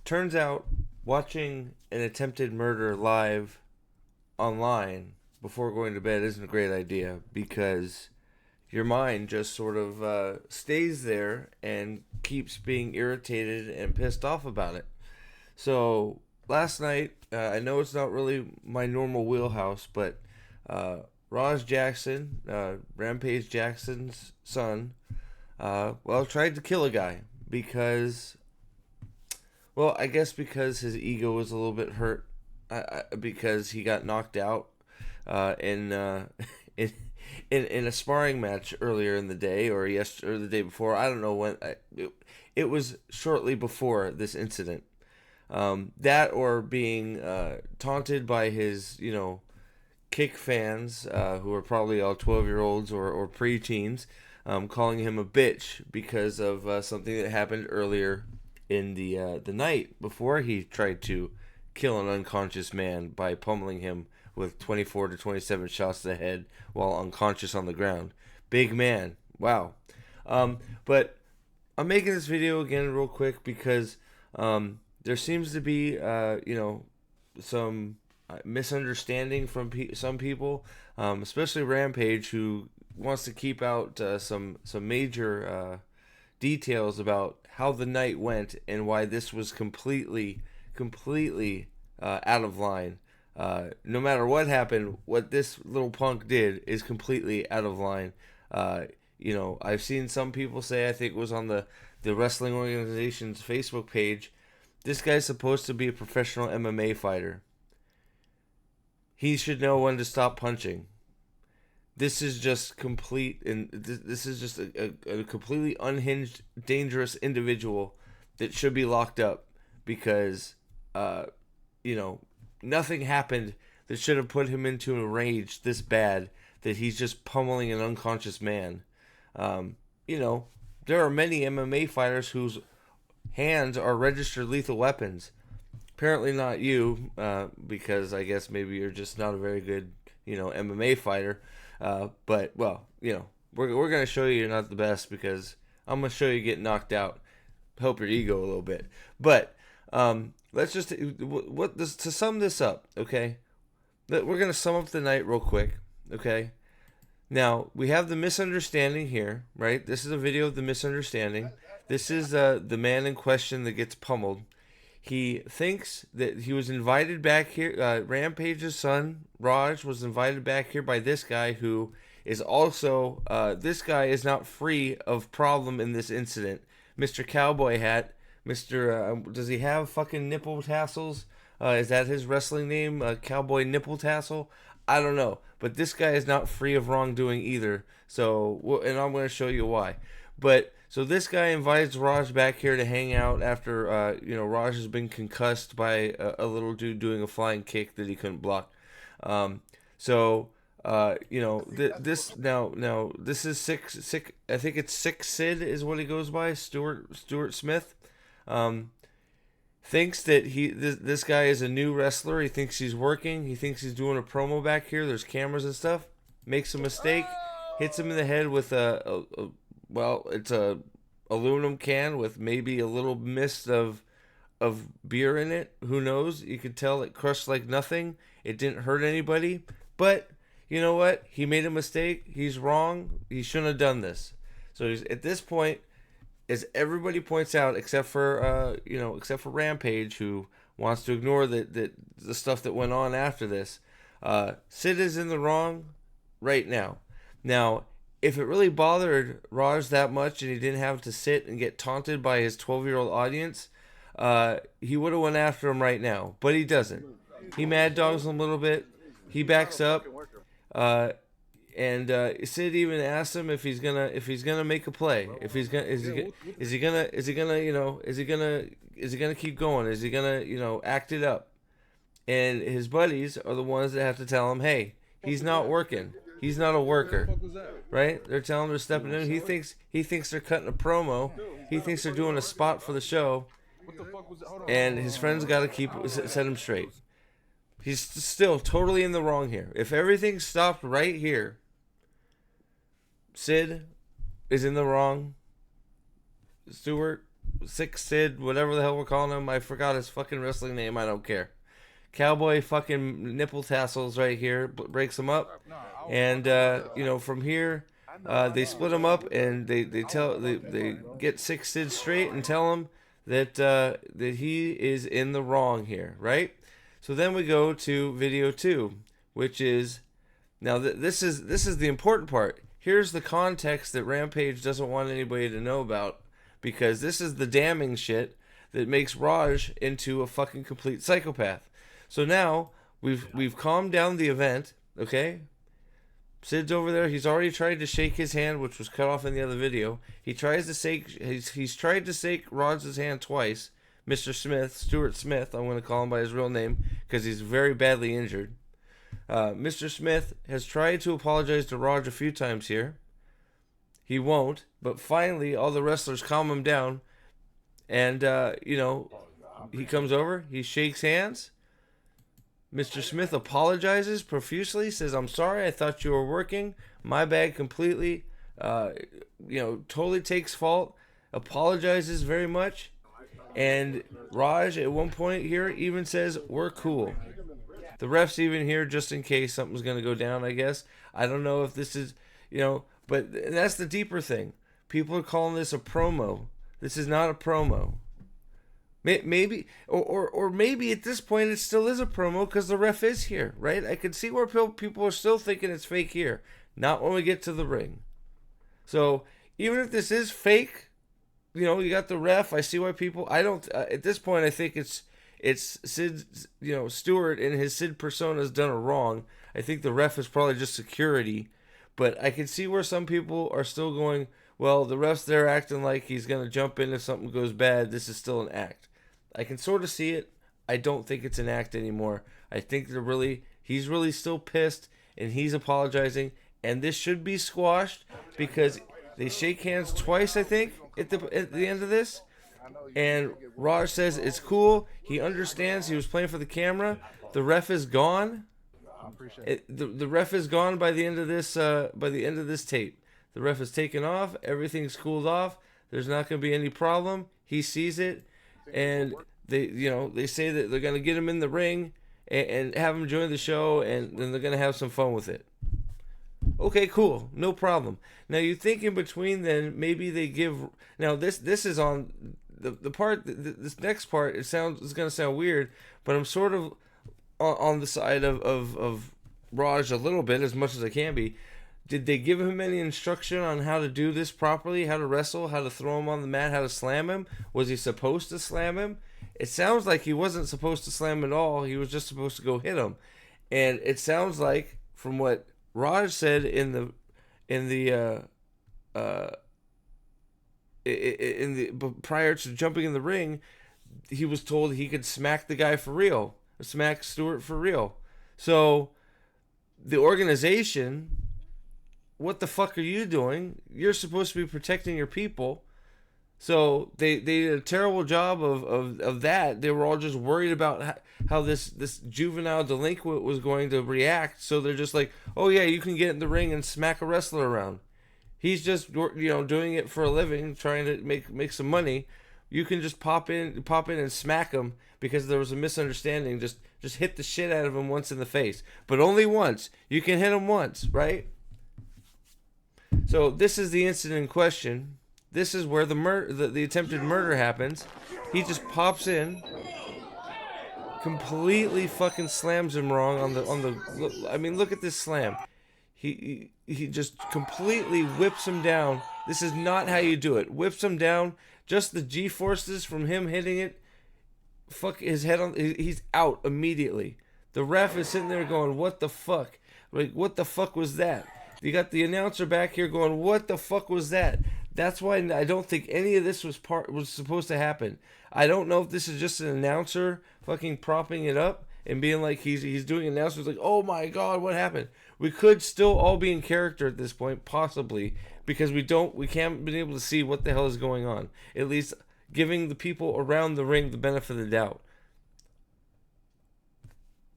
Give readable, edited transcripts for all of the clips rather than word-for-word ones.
turns out watching an attempted murder live online before going to bed isn't a great idea because your mind just sort of stays there and keeps being irritated and pissed off about it. So last night, I know it's not really my normal wheelhouse, but Roz Jackson, Rampage Jackson's son, tried to kill a guy because, I guess because his ego was a little bit hurt, because he got knocked out in in a sparring match earlier in the day or the day before. I don't know when. It was shortly before this incident. That or being taunted by his, kick fans, who are probably all 12-year-olds or preteens, calling him a bitch because of something that happened earlier in the night before he tried to kill an unconscious man by pummeling him with 24 to 27 shots to the head while unconscious on the ground. Big man. Wow. But I'm making this video again real quick because there seems to be, some misunderstanding from some people, especially Rampage, who wants to keep out some major details about how the night went and why this was completely out of line. No matter what happened, what this little punk did is completely out of line. I've seen some people say, I think it was on the wrestling organization's Facebook page, this guy's supposed to be a professional MMA fighter. He should know when to stop punching. This is just complete, and this is just a completely unhinged, dangerous individual that should be locked up because, nothing happened that should have put him into a rage this bad that he's just pummeling an unconscious man. There are many MMA fighters whose hands are registered lethal weapons. Apparently not you, because I guess maybe you're just not a very good, MMA fighter. But we're gonna show you you're not the best because I'm gonna show you get knocked out, help your ego a little bit. But let's just to sum this up, okay? We're gonna sum up the night real quick, okay? Now we have the misunderstanding here, right? This is a video of the misunderstanding. This is the man in question that gets pummeled. He thinks that he was invited back here. Rampage's son, Raj, was invited back here by this guy who is also, this guy is not free of problem in this incident. Mr. Cowboy Hat, does he have fucking nipple tassels? Is that his wrestling name? Cowboy Nipple Tassel? I don't know. But this guy is not free of wrongdoing either. So, and I'm going to show you why. So this guy invites Raj back here to hang out after, Raj has been concussed by a little dude doing a flying kick that he couldn't block. This is sick. I think it's Sick Sid is what he goes by. Stuart Smith. Thinks that this guy is a new wrestler. He thinks he's working. He thinks he's doing a promo back here. There's cameras and stuff. Makes a mistake. Hits him in the head with it's a aluminum can with maybe a little mist of beer in it. Who knows? You could tell it crushed like nothing. It didn't hurt anybody. But you know what? He made a mistake. He's wrong. He shouldn't have done this. So he's, at this point, as everybody points out, except for Rampage, who wants to ignore the stuff that went on after this, Sid is in the wrong right now. Now, if it really bothered Raj that much and he didn't have to sit and get taunted by his 12-year-old audience, he would have went after him right now. But he doesn't. He mad dogs him a little bit. He backs up. And Sid even asked him if he's gonna make a play. If he's gonna is he gonna keep going? Is he gonna act it up? And his buddies are the ones that have to tell him, hey, he's not working. He's not a worker, right? They're telling him to step in. He thinks they're cutting a promo. He thinks they're doing a spot for the show. And his friends got to set him straight. He's still totally in the wrong here. If everything stopped right here, Sid is in the wrong. Stuart Sick Sid, whatever the hell we're calling him. I forgot his fucking wrestling name. I don't care. Cowboy fucking nipple tassels right here breaks him up, and you know, from here they split him up, and they get Sick Sid straight and tell him that that he is in the wrong here, right? So then we go to video 2, which is now this is the important part. Here's the context that Rampage doesn't want anybody to know about, because this is the damning shit that makes Raj into a fucking complete psychopath. So now we've calmed down the event, okay? Sid's over there. He's already tried to shake his hand, which was cut off in the other video. He tries to shake. He's tried to shake Raj's hand twice. Mr. Smith, Stuart Smith, I'm going to call him by his real name because he's very badly injured. Mr. Smith has tried to apologize to Raj a few times here. He won't, but finally all the wrestlers calm him down, and you know, he comes over. He shakes hands. Mr. Smith apologizes profusely, says, "I'm sorry, I thought you were working. My bad completely." You know, totally takes fault, apologizes very much. And Raj, at one point here, even says, "We're cool." The ref's even here just in case something's going to go down, I guess. I don't know if this is, you know, but that's the deeper thing. People are calling this a promo. This is not a promo. Maybe, or maybe at this point it still is a promo because the ref is here, right? I can see where people are still thinking it's fake here. Not when we get to the ring. So even if this is fake, you know, you got the ref. I see why people. I don't. At this point, I think it's Sid. You know, Stuart and his Sid persona has done it wrong. I think the ref is probably just security. But I can see where some people are still going, well, the ref's there acting like he's gonna jump in if something goes bad. This is still an act. I can sort of see it. I don't think it's an act anymore. I think he's really still pissed, and he's apologizing, and this should be squashed because they shake hands twice, I think, at the end of this. And Raj says it's cool. He understands. He was playing for the camera. The ref is gone. The ref is gone by the end of this. By the end of this tape, the ref is taken off. Everything's cooled off. There's not going to be any problem. He sees it. And they say that they're gonna get him in the ring and have him join the show, and then they're gonna have some fun with it. Okay, cool, no problem. Now you think in between, then maybe they give. Now this is on the part. This next part, it's gonna sound weird, but I'm sort of on the side of Raj a little bit, as much as I can be. Did they give him any instruction on how to do this properly? How to wrestle? How to throw him on the mat? How to slam him? Was he supposed to slam him? It sounds like he wasn't supposed to slam at all. He was just supposed to go hit him. And it sounds like, from what Raj said in the prior to jumping in the ring, he was told he could smack the guy for real, smack Stuart for real. So the organization, what the fuck are you doing? You're supposed to be protecting your people. So they did a terrible job of that. They were all just worried about how this juvenile delinquent was going to react. So they're just like, oh yeah, you can get in the ring and smack a wrestler around. He's just, you know, doing it for a living, trying to make some money. You can just pop in and smack him because there was a misunderstanding. Just hit the shit out of him once in the face, but only once. You can hit him once, right? So this is the incident in question. This is where the attempted murder happens. He just pops in, completely fucking slams him wrong on the. I mean, look at this slam. He just completely whips him down. This is not how you do it. Whips him down. Just the G-forces from him hitting it. Fuck his head on. He's out immediately. The ref is sitting there going, "What the fuck? Like, what the fuck was that?" You got the announcer back here going, "What the fuck was that?" That's why I don't think any of this was supposed to happen. I don't know if this is just an announcer fucking propping it up and being like he's doing announcements like, "Oh my god, what happened?" We could still all be in character at this point, possibly, because we can't been able to see what the hell is going on. At least giving the people around the ring the benefit of the doubt.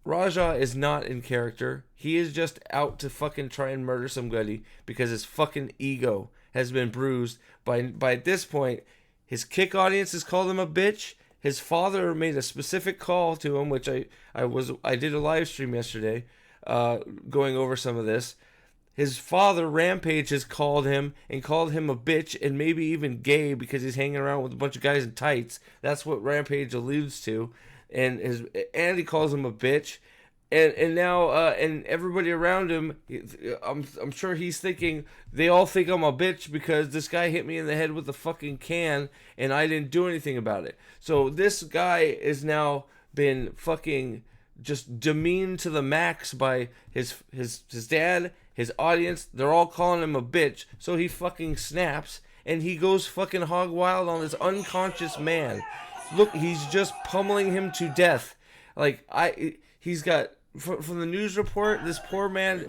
Raja is not in character. He is just out to fucking try and murder somebody because his fucking ego has been bruised by at this point, His kick audience has called him a bitch. His father made a specific call to him, which I did a live stream yesterday, going over some of this. His father, Rampage, has called him and called him a bitch and maybe even gay because he's hanging around with a bunch of guys in tights. That's what Rampage alludes to, and he calls him a bitch. And now and everybody around him, I'm sure he's thinking, they all think I'm a bitch because this guy hit me in the head with a fucking can and I didn't do anything about it. So this guy is now been fucking just demeaned to the max by his dad, his audience. They're all calling him a bitch. So he fucking snaps and he goes fucking hog wild on this unconscious man. Look, he's just pummeling him to death. He's got, from the news report, this poor man,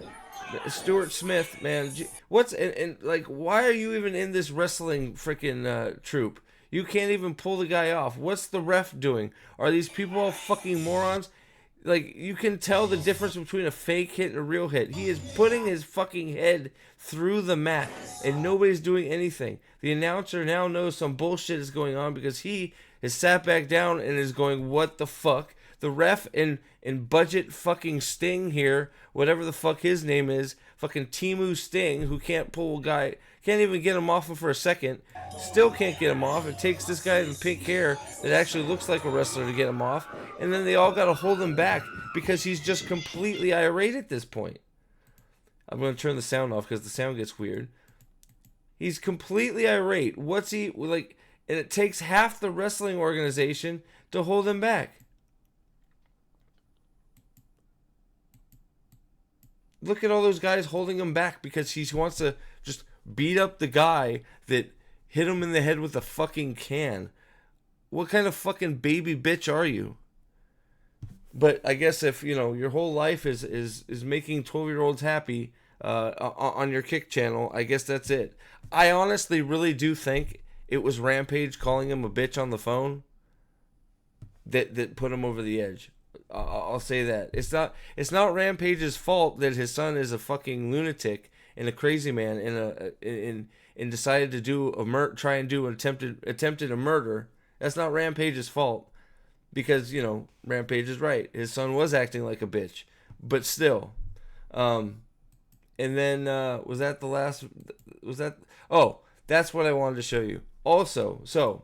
Stuart Smith, man, why are you even in this wrestling freaking troupe? You can't even pull the guy off. What's the ref doing? Are these people all fucking morons? Like, you can tell the difference between a fake hit and a real hit. He is putting his fucking head through the mat, and nobody's doing anything. The announcer now knows some bullshit is going on because he has sat back down and is going, what the fuck? The ref in budget fucking Sting here, whatever the fuck his name is, fucking Timu Sting, who can't pull a guy, can't even get him off him for a second, still can't get him off. It takes this guy in pink hair that actually looks like a wrestler to get him off, and then they all gotta hold him back because he's just completely irate at this point. I'm gonna turn the sound off because the sound gets weird. He's completely irate. What's he like? And it takes half the wrestling organization to hold him back. Look at all those guys holding him back because he wants to just beat up the guy that hit him in the head with a fucking can. What kind of fucking baby bitch are you? But I guess if, your whole life is making 12-year-olds happy on your kick channel, I guess that's it. I honestly really do think it was Rampage calling him a bitch on the phone that put him over the edge. I'll say that. It's not Rampage's fault that his son is a fucking lunatic and a crazy man and decided to try and do an attempted a murder. That's not Rampage's fault because, Rampage is right. His son was acting like a bitch, but still. And then was that the last? Oh, that's what I wanted to show you. Also, so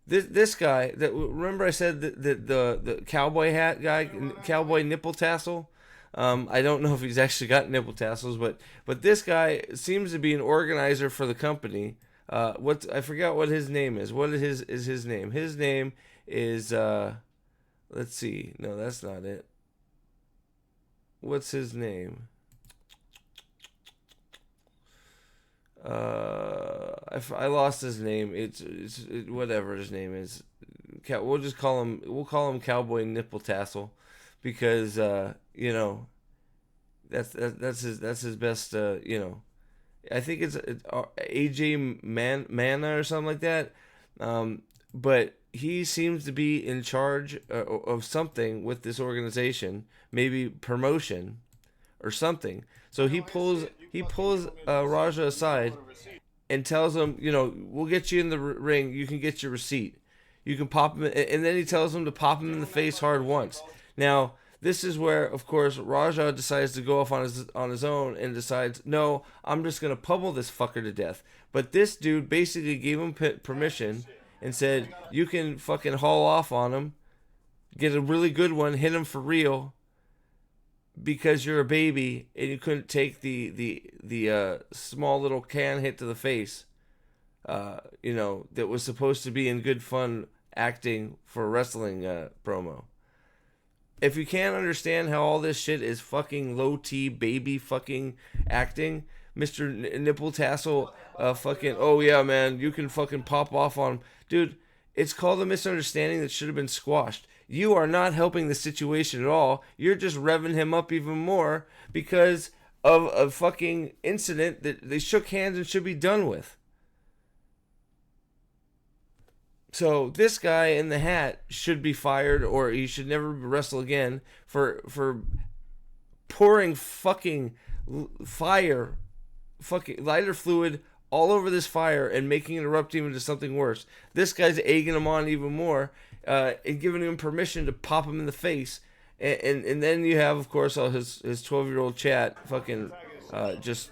this guy that, remember I said that the cowboy hat guy, cowboy nipple tassel. I don't know if he's actually got nipple tassels, but this guy seems to be an organizer for the company. I forgot what his name is. What is his name? His name is let's see. No, that's not it. What's his name? I lost his name. It's whatever his name is. We'll call him Cowboy Nipple Tassel, because that's his best. I think it's AJ Mana or something like that. But he seems to be in charge of something with this organization, maybe promotion or something. So he pulls Raja aside and tells him, we'll get you in the ring. You can get your receipt. You can pop him, and then he tells him to pop him in the face hard once. Now, this is where, of course, Raja decides to go off on his own and decides, no, I'm just gonna pummel this fucker to death. But this dude basically gave him permission and said, you can fucking haul off on him, get a really good one, hit him for real, because you're a baby and you couldn't take the small little can hit to the face, that was supposed to be in good fun acting for a wrestling promo. If you can't understand how all this shit is fucking low T baby fucking acting, Mr. Nipple Tassel fucking, oh yeah man, you can fucking pop off on him. Dude, it's called a misunderstanding that should have been squashed. You are not helping the situation at all. You're just revving him up even more because of a fucking incident that they shook hands and should be done with. So this guy in the hat should be fired, or he should never wrestle again for pouring fucking lighter fluid all over this fire and making it erupt even to something worse. This guy's egging him on even more and giving him permission to pop him in the face. And then you have, of course, all his 12-year-old chat fucking just,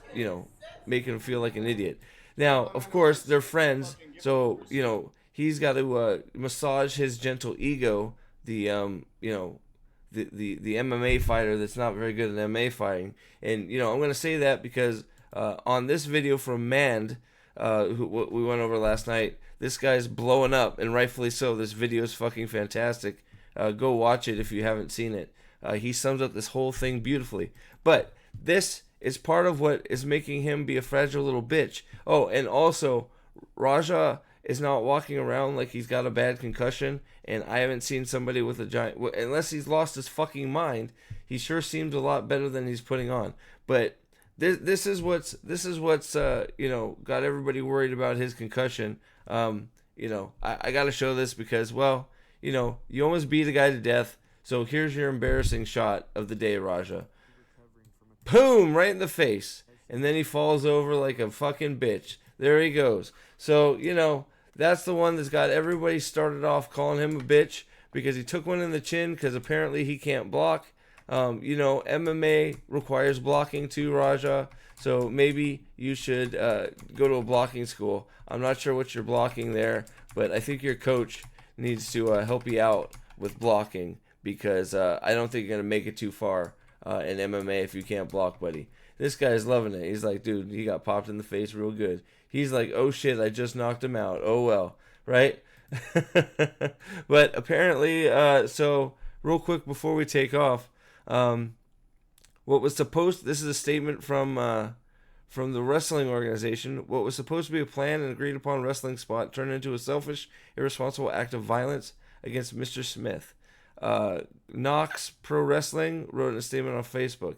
making him feel like an idiot. Now, of course, they're friends, so, he's got to massage his gentle ego, the MMA fighter that's not very good at MMA fighting. And, I'm going to say that because on this video from Mand, who we went over last night, this guy's blowing up, and rightfully so. This video is fucking fantastic. Go watch it if you haven't seen it. He sums up this whole thing beautifully. But this is part of what is making him be a fragile little bitch. Oh, and also, Raja is not walking around like he's got a bad concussion, and I haven't seen somebody with a giant... Unless he's lost his fucking mind, he sure seems a lot better than he's putting on. But this is what's got everybody worried about his concussion. I got to show this because, well, you almost beat a guy to death. So here's your embarrassing shot of the day, Raja. Boom! Right in the face. And then he falls over like a fucking bitch. There he goes. So, that's the one that's got everybody started off calling him a bitch because he took one in the chin because apparently he can't block. MMA requires blocking too, Raja. So maybe you should go to a blocking school. I'm not sure what you're blocking there, but I think your coach needs to help you out with blocking because I don't think you're going to make it too far in MMA if you can't block, buddy. This guy's loving it. He's like, dude, he got popped in the face real good. He's like, oh shit, I just knocked him out. Oh well, right? But apparently, so real quick before we take off, this is a statement from the wrestling organization. What was supposed to be a planned and agreed upon wrestling spot turned into a selfish, irresponsible act of violence against Mr. Smith. KnokX Pro Wrestling wrote in a statement on Facebook.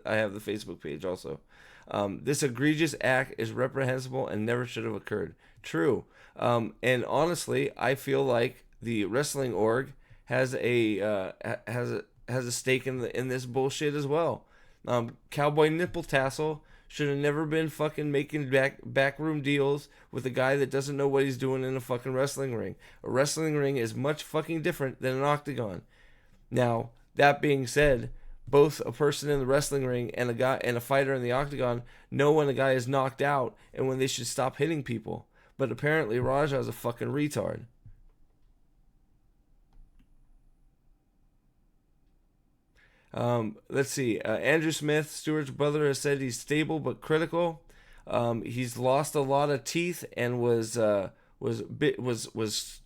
I have the Facebook page also. This egregious act is reprehensible and never should have occurred. True. And honestly, I feel like the wrestling org has a stake in this bullshit as well. Cowboy Nipple Tassel should have never been fucking making backroom deals with a guy that doesn't know what he's doing in a fucking wrestling ring. A wrestling ring is much fucking different than an octagon. Now, that being said, both a person in the wrestling ring and a fighter in the octagon know when a guy is knocked out and when they should stop hitting people. But apparently Raja is a fucking retard. Let's see. Andrew Smith, Stuart's brother, has said he's stable but critical. He's lost a lot of teeth and was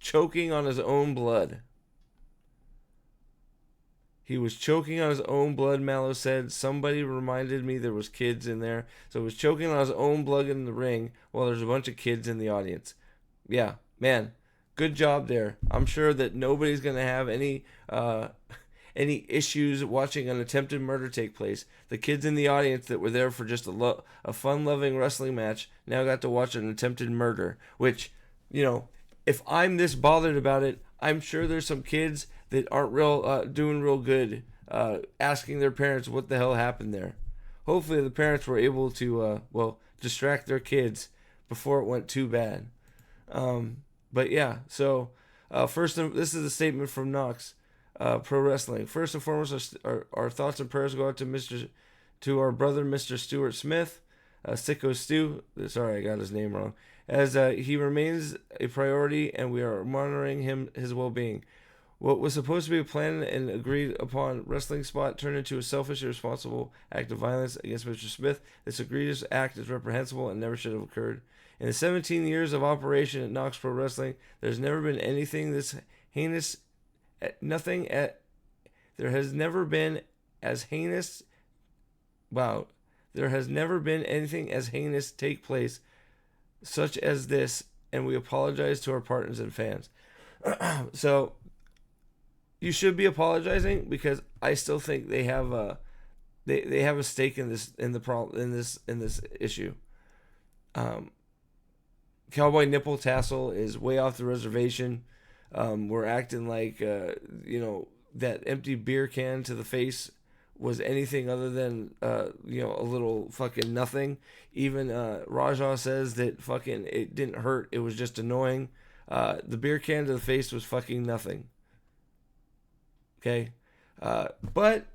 choking on his own blood. He was choking on his own blood, Mallow said. Somebody reminded me there was kids in there. So he was choking on his own blood in the ring while there's a bunch of kids in the audience. Yeah, man, good job there. I'm sure that nobody's going to have any issues watching an attempted murder take place. The kids in the audience that were there for just a fun-loving wrestling match now got to watch an attempted murder, which, if I'm this bothered about it, I'm sure there's some kids that aren't doing real good asking their parents what the hell happened there. Hopefully the parents were able to, distract their kids before it went too bad. But yeah, so first, this is a statement from KnokX Pro Wrestling. First and foremost, our thoughts and prayers go out to our brother, Mr. Stuart Smith, Syko Stu. Sorry, I got his name wrong. As he remains a priority, and we are monitoring his well-being. What was supposed to be a planned and agreed upon wrestling spot turned into a selfish, irresponsible act of violence against Mr. Smith. This egregious act is reprehensible and never should have occurred. In the 17 years of operation at KnokX Pro Wrestling, there's never been anything this heinous. There has never been as heinous. Wow, there has never been anything as heinous take place, such as this, and we apologize to our partners and fans. So, you should be apologizing because I still think they have a stake in this issue. Cowboy Nipple Tassel is way off the reservation. We're acting like that empty beer can to the face was anything other than a little fucking nothing. Even Raja says that fucking it didn't hurt, it was just annoying. The beer can to the face was fucking nothing. Okay, but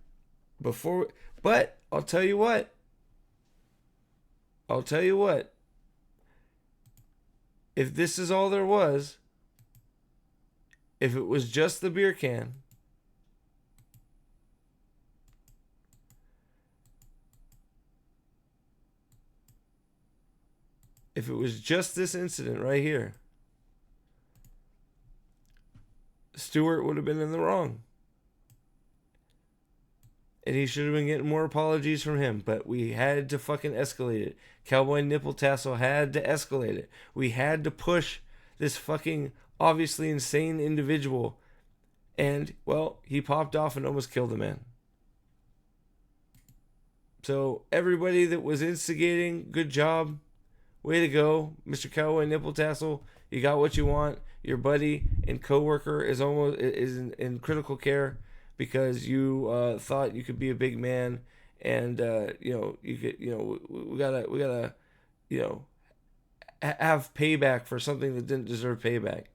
I'll tell you what. If this is all there was, if it was just the beer can, if it was just this incident right here, Stuart would have been in the wrong. And he should have been getting more apologies from him. But we had to fucking escalate it. Cowboy Nipple Tassel had to escalate it. We had to push this fucking obviously insane individual. And, well, he popped off and almost killed a man. So, everybody that was instigating, good job. Way to go, Mr. Cowboy Nipple Tassel. You got what you want. Your buddy and coworker is in critical care because you thought you could be a big man, and you could, we gotta have payback for something that didn't deserve payback.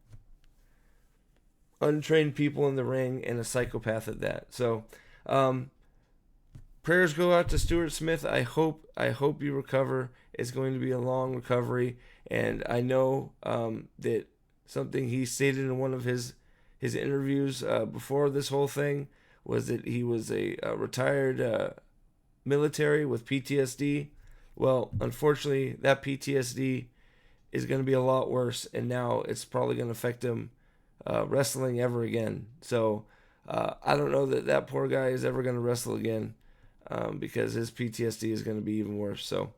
Untrained people in the ring and a psychopath at that. So, prayers go out to Stuart Smith. I hope you recover. It's going to be a long recovery, and I know that something he stated in one of his interviews before this whole thing was that he was a retired military with PTSD. Well, unfortunately, that PTSD is going to be a lot worse, and now it's probably going to affect him wrestling ever again. So I don't know that poor guy is ever going to wrestle again because his PTSD is going to be even worse. So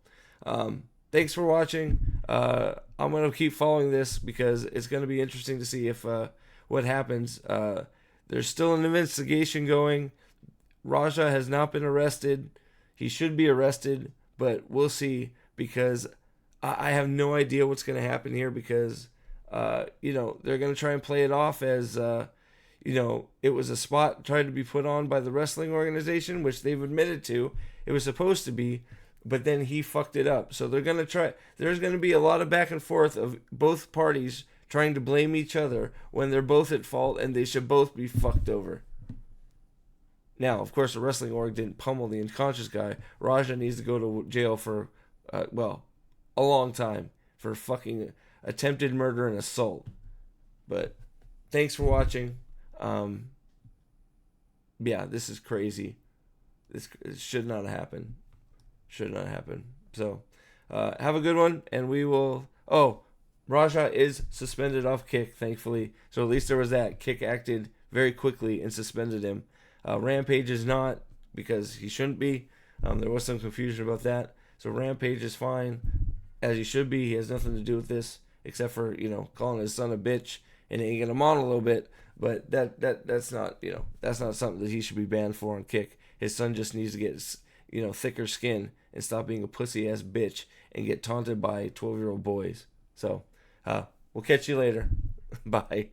thanks for watching. I'm going to keep following this because it's going to be interesting to see if what happens. There's still an investigation going. Raja has not been arrested. He should be arrested, but we'll see because I have no idea what's going to happen here because, they're going to try and play it off as, it was a spot tried to be put on by the wrestling organization, which they've admitted to. It was supposed to be, but then he fucked it up. So they're going to try. There's going to be a lot of back and forth of both parties trying to blame each other when they're both at fault and they should both be fucked over. Now, of course, the wrestling org didn't pummel the unconscious guy. Raja needs to go to jail for, a long time for fucking attempted murder and assault. But thanks for watching. This is crazy. This should not happen. Should not happen. So, have a good one, and we will... Oh, Raja is suspended off Kick, thankfully. So at least there was that. Kick acted very quickly and suspended him. Rampage is not, because he shouldn't be. There was some confusion about that. So Rampage is fine, as he should be. He has nothing to do with this, except for, calling his son a bitch and egging him on a little bit. But that's not, that's not something that he should be banned for on Kick. His son just needs to get, thicker skin and stop being a pussy-ass bitch and get taunted by 12-year-old boys. So, we'll catch you later. Bye.